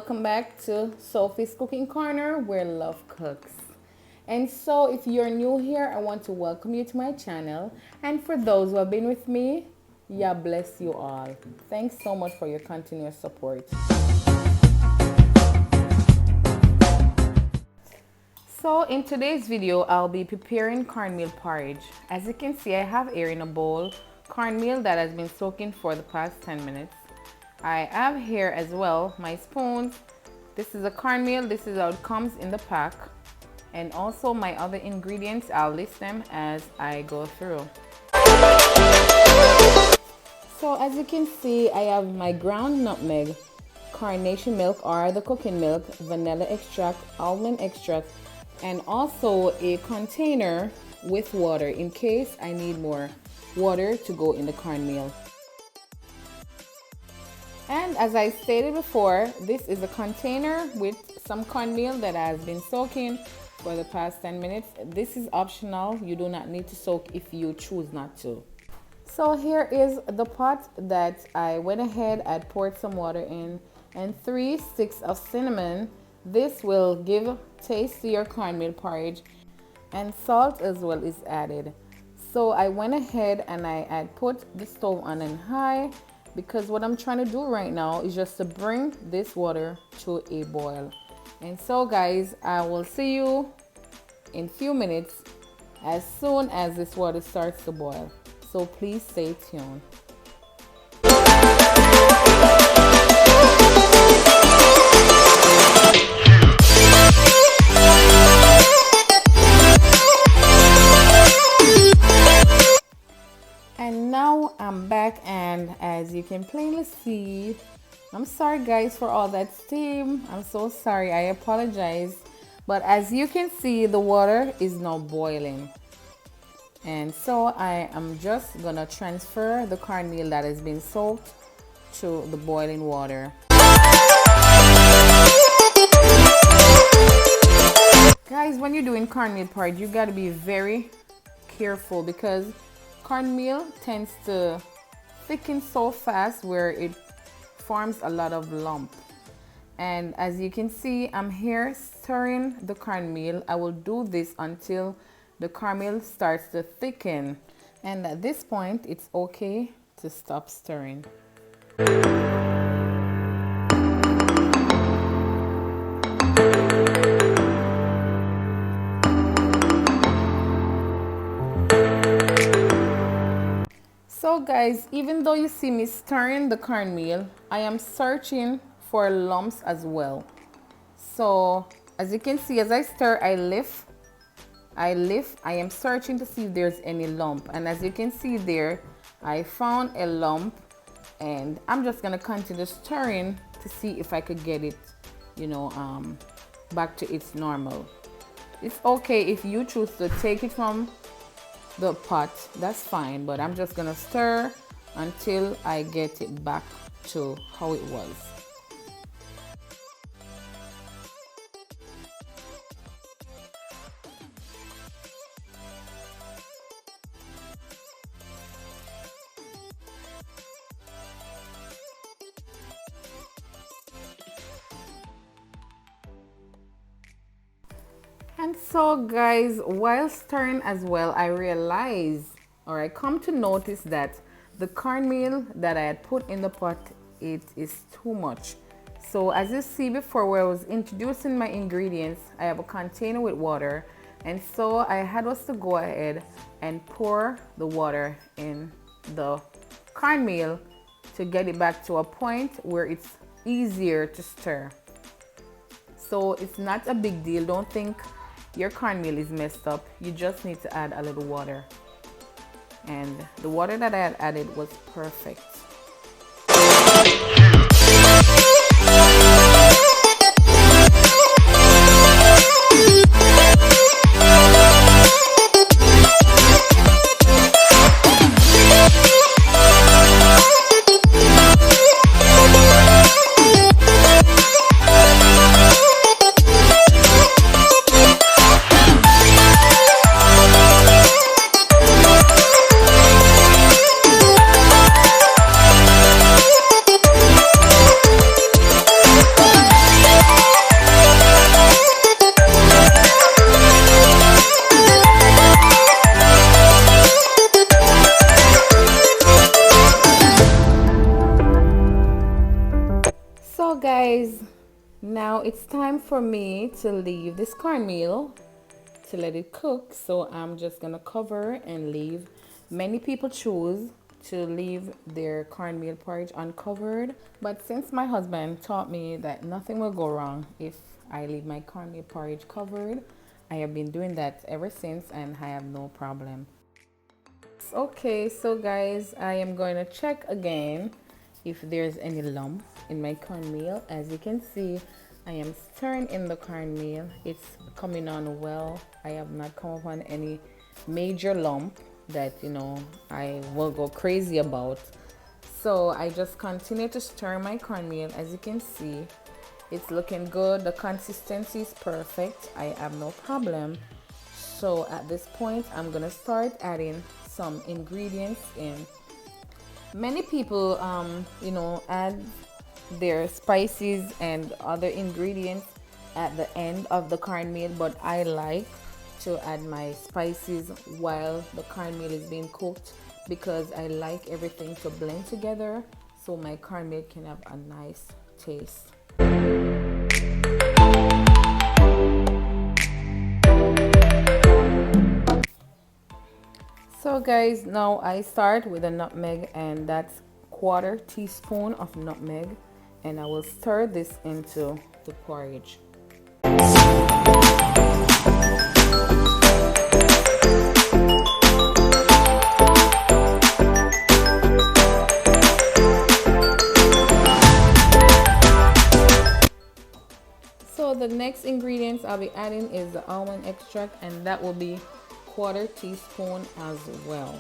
welcome back to Sophie's Cooking Corner, where love cooks. And so if you're new here, I want to welcome you to my channel. And for those who have been with me, yeah, bless you all. Thanks so much for your continuous support. So in today's video, I'll be preparing cornmeal porridge. As you can see, I have here in a bowl cornmeal that has been soaking for the past 10 minutes. I have here as well my spoons. This is a cornmeal. This is how it comes in the pack. And also my other ingredients, I'll list them as I go through. So as you can see, I have my ground nutmeg, Carnation milk or the cooking milk, vanilla extract, almond extract, and also a container with water in case I need more water to go in the cornmeal. And as I stated before, this is a container with some cornmeal that has been soaking for the past 10 minutes. This is optional. You do not need to soak if you choose not to. So here is the pot that I went ahead, I poured some water in, and 3 sticks of cinnamon. This will give taste to your cornmeal porridge, and salt as well is added. So I went ahead and I put the stove on high, because what I'm trying to do right now is just to bring this water to a boil. And so guys, I will see you in a few minutes as soon as this water starts to boil. So please stay tuned. And now I'm back, and as you can plainly see, I'm sorry guys for all that steam. I'm so sorry, I apologize. But as you can see, the water is now boiling. And so I am just gonna transfer the cornmeal that has been soaked to the boiling water. Guys, when you're doing cornmeal porridge, you gotta be very careful because cornmeal tends to thicken so fast where it forms a lot of lump. And as you can see, I'm here stirring the cornmeal. I will do this until the cornmeal starts to thicken. And at this point, it's okay to stop stirring. So guys, even though you see me stirring the cornmeal, I am searching for lumps as well. So as you can see, as I stir, I lift, I am searching to see if there's any lump. And as you can see there, I found a lump, and I'm just gonna continue stirring to see if I could get it, back to its normal. It's okay if you choose to take it from the pot, that's fine, but I'm just gonna stir until I get it back to how it was. And so guys, while stirring as well, I realized, or I come to notice that the cornmeal that I had put in the pot, it is too much. So as you see before, where I was introducing my ingredients, I have a container with water, and so I had was to go ahead and pour the water in the cornmeal to get it back to a point where it's easier to stir. So it's not a big deal. Don't think your cornmeal is messed up. You just need to add a little water. And the water that I had added was perfect. Now it's time for me to leave this cornmeal to let it cook. So I'm just gonna cover and leave. Many people choose to leave their cornmeal porridge uncovered, but since my husband taught me that nothing will go wrong if I leave my cornmeal porridge covered, I have been doing that ever since and I have no problem. Okay, so guys, I am going to check again if there's any lump in my cornmeal. As you can see, I am stirring in the cornmeal. It's coming on well. I have not come upon any major lump that, you know, I will go crazy about. So I just continue to stir my cornmeal. As you can see, it's looking good. The consistency is perfect. I have no problem. So at this point, I'm gonna start adding some ingredients in. Many people, you know, add their spices and other ingredients at the end of the cornmeal, but I like to add my spices while the cornmeal is being cooked because I like everything to blend together so my cornmeal can have a nice taste. So guys, now I start with a nutmeg, and that's 1/4 teaspoon of nutmeg, and I will stir this into the porridge. So the next ingredients I'll be adding is the almond extract, and that will be 1/4 teaspoon as well.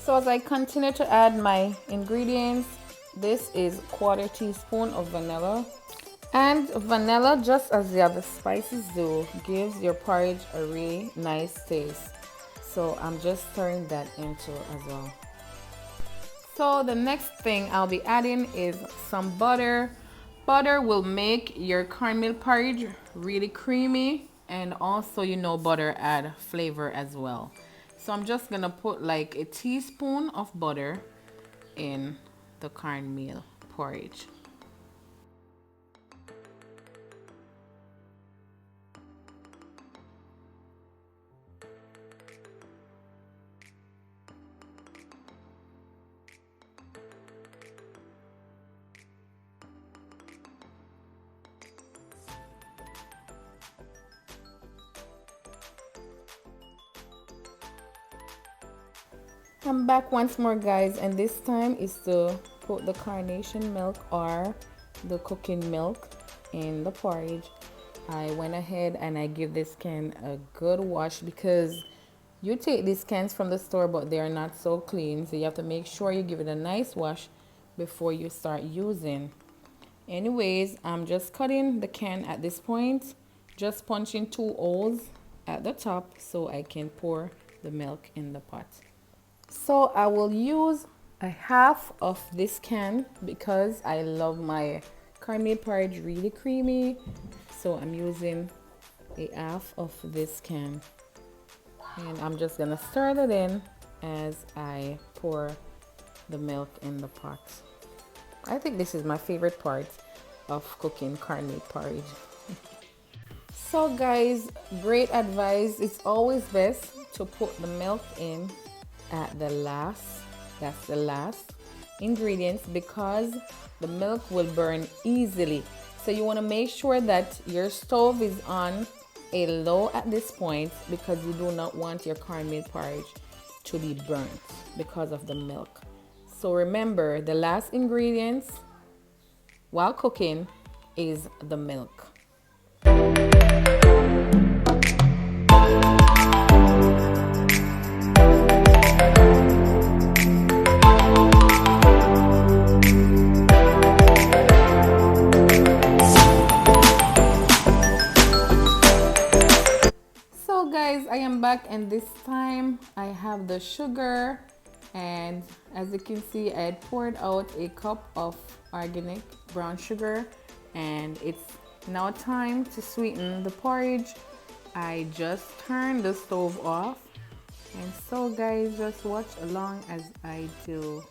So as I continue to add my ingredients, this is 1/4 teaspoon of vanilla. And vanilla, just as the other spices do, gives your porridge a really nice taste. So I'm just stirring that into as well. So the next thing I'll be adding is some butter. Butter will make your cornmeal porridge really creamy, and also, you know, butter add flavor as well. So I'm just gonna put like a teaspoon of butter in the cornmeal porridge. I'm back once more, guys, and this time is to put the carnation milk or the cooking milk in the porridge. I went ahead and I give this can a good wash because you take these cans from the store but they are not so clean, so you have to make sure you give it a nice wash before you start using. Anyways, I'm just cutting the can at this point, just punching 2 holes at the top so I can pour the milk in the pot. So I will use a half of this can because I love my cornmeal porridge really creamy. So I'm using a half of this can, and I'm just gonna stir that in as I pour the milk in the pot. I think this is my favorite part of cooking cornmeal porridge. So guys, great advice. It's always best to put the milk in at the last. That's the last ingredients because the milk will burn easily. So you want to make sure that your stove is on a low at this point because you do not want your cornmeal porridge to be burnt because of the milk. So remember, the last ingredients while cooking is the milk. Guys, I am back, and this time I have the sugar, and as you can see, I had poured out a cup of organic brown sugar, and it's now time to sweeten the porridge. I just turned the stove off, and so guys, just watch along as I do.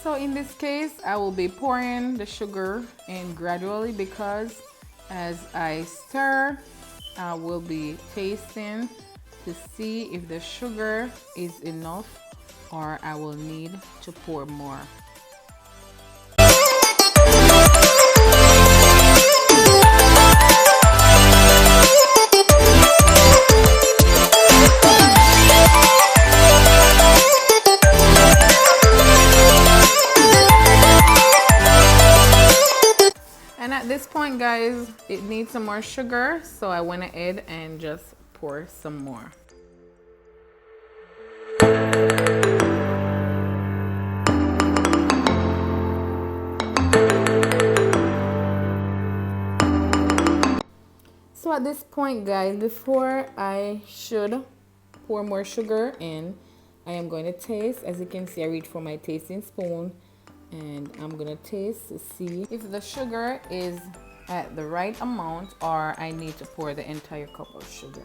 So in this case, I will be pouring the sugar in gradually, because as I stir, I will be tasting to see if the sugar is enough or I will need to pour more. And at this point, guys, it needs some more sugar, so I went ahead and just pour some more. So at this point, guys, before I should pour more sugar in, I am going to taste. As you can see, I reach for my tasting spoon, and I'm gonna taste to see if the sugar is at the right amount or I need to pour the entire cup of sugar.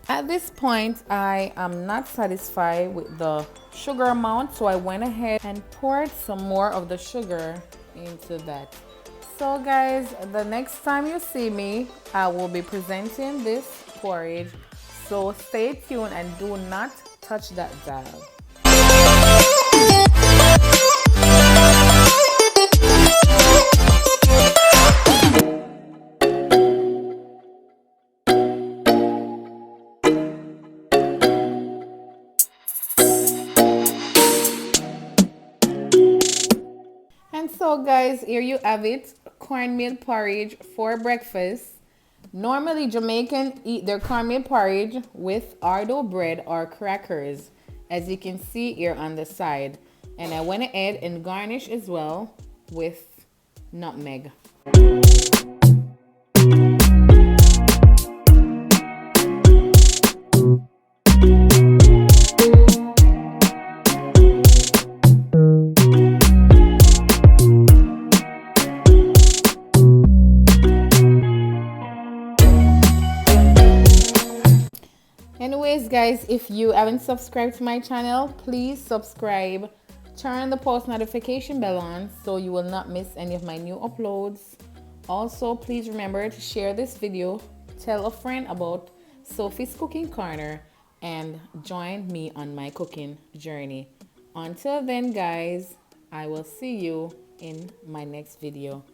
At this point, I am not satisfied with the sugar amount, so I went ahead and poured some more of the sugar into that. So guys, the next time you see me, I will be presenting this porridge, so stay tuned and do not touch that dial. And so guys, here you have it, cornmeal porridge for breakfast. Normally Jamaican eat their cornmeal porridge with sourdough bread or crackers, as you can see here on the side. And I went ahead and garnish as well with nutmeg. Anyways guys, if you haven't subscribed to my channel, please subscribe. Turn the post notification bell on so you will not miss any of my new uploads. Also, please remember to share this video, tell a friend about Sophie's Cooking Corner, and join me on my cooking journey. Until then guys, I will see you in my next video.